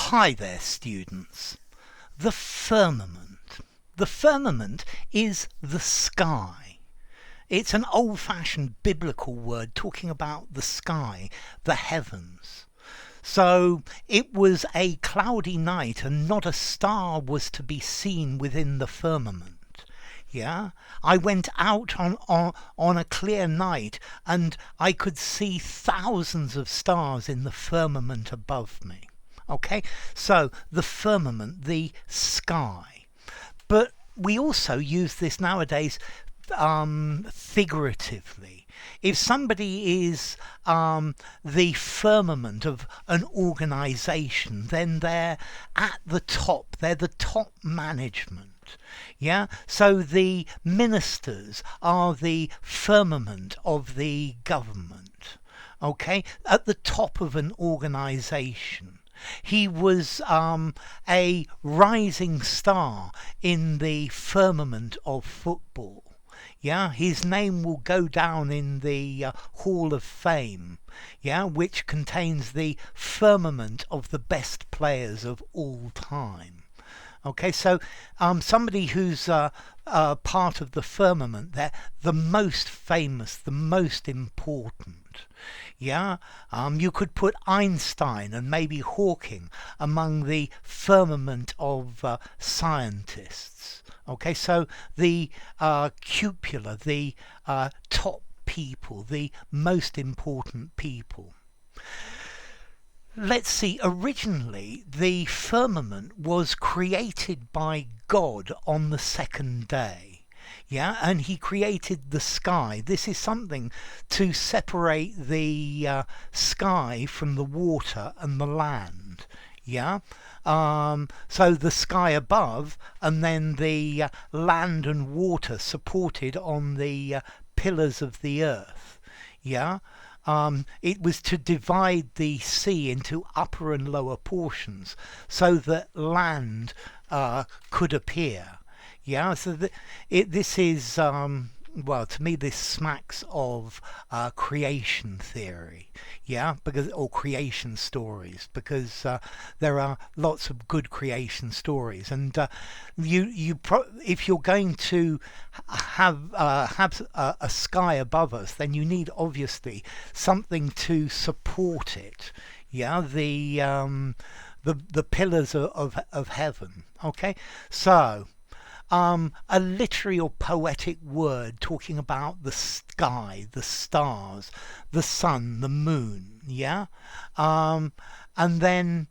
Hi there, students. The firmament. The firmament is the sky. It's an old-fashioned biblical word talking about the sky, the heavens. So it was a cloudy night and not a star was to be seen within the firmament. Yeah, I went out on a clear night and I could see thousands of stars in the firmament above me. Okay, so the firmament, the sky. But we also use this nowadays figuratively. If somebody is the firmament of an organization, then they're at the top, they're the top management. Yeah, so the ministers are the firmament of the government. Okay, at the top of an organization. He was a rising star in the firmament of football. Yeah, his name will go down in the Hall of Fame, yeah, which contains the firmament of the best players of all time. Okay, so somebody who's part of the firmament, they're the most famous, the most important. Yeah, you could put Einstein and maybe Hawking among the firmament of scientists. Okay, so the cupola, the top people, the most important people. Let's see, originally the firmament was created by God on the second day. Yeah, and he created the sky. This is something to separate the sky from the water and the land. Yeah, so the sky above and then the land and water supported on the pillars of the earth. Yeah. It was to divide the sea into upper and lower portions so that land could appear. Yeah, so this is, well, to me this smacks of creation theory, yeah, or creation stories, because there are lots of good creation stories, and if you're going to have a sky above us, then you need obviously something to support it. Yeah, the pillars of heaven. Okay, so. A literary or poetic word talking about the sky, the stars, the sun, the moon, yeah? And then,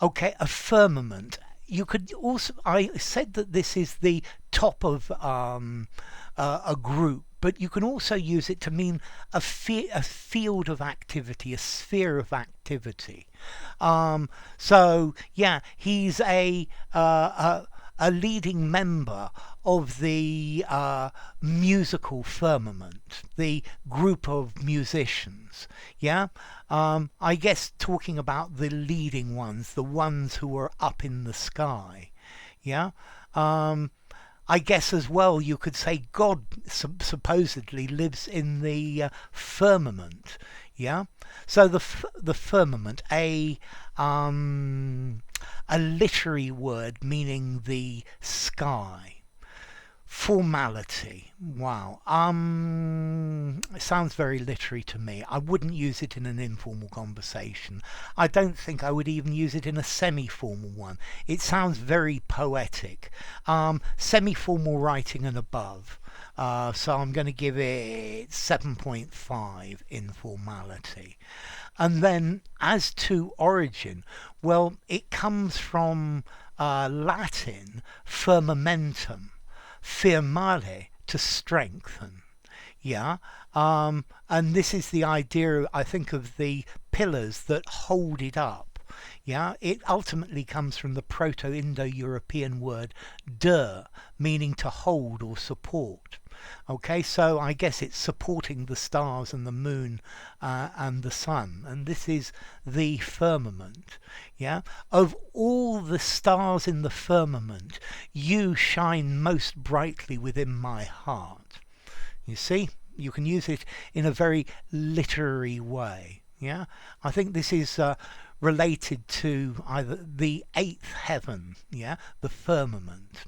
okay, a firmament. You could also, I said that this is the top of a group, but you can also use it to mean a field of activity, a sphere of activity. So, yeah, he's a leading member of the musical firmament, the group of musicians. Yeah, I guess talking about the leading ones, the ones who are up in the sky. Yeah, I guess as well you could say God supposedly lives in the firmament. Yeah, so the firmament, a literary word meaning the sky. Formality. Wow. It sounds very literary to me. I wouldn't use it in an informal conversation. I don't think I would even use it in a semi-formal one. It sounds very poetic. Semi-formal writing and above. So I'm going to give it 7.5 in formality. And then as to origin, well, it comes from Latin firmamentum, firmare, to strengthen. Yeah, and this is the idea, I think, of the pillars that hold it up. Yeah, it ultimately comes from the Proto-Indo-European word der, meaning to hold or support. Okay, so I guess it's supporting the stars and the moon and the sun, and this is the firmament. Yeah, of all the stars in the firmament, you shine most brightly within my heart. You see, you can use it in a very literary way. Yeah, I think this is related to either the eighth heaven, yeah, the firmament,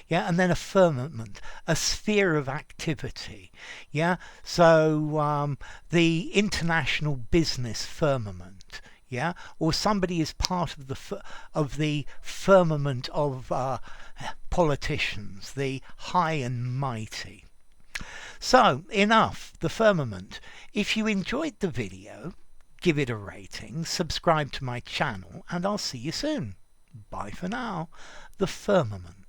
yeah, and then a firmament, a sphere of activity, yeah. So the international business firmament, yeah, or somebody is part of the firmament of politicians, the high and mighty. So enough, the firmament. If you enjoyed the video, give it a rating, subscribe to my channel, and I'll see you soon. Bye for now. The firmament.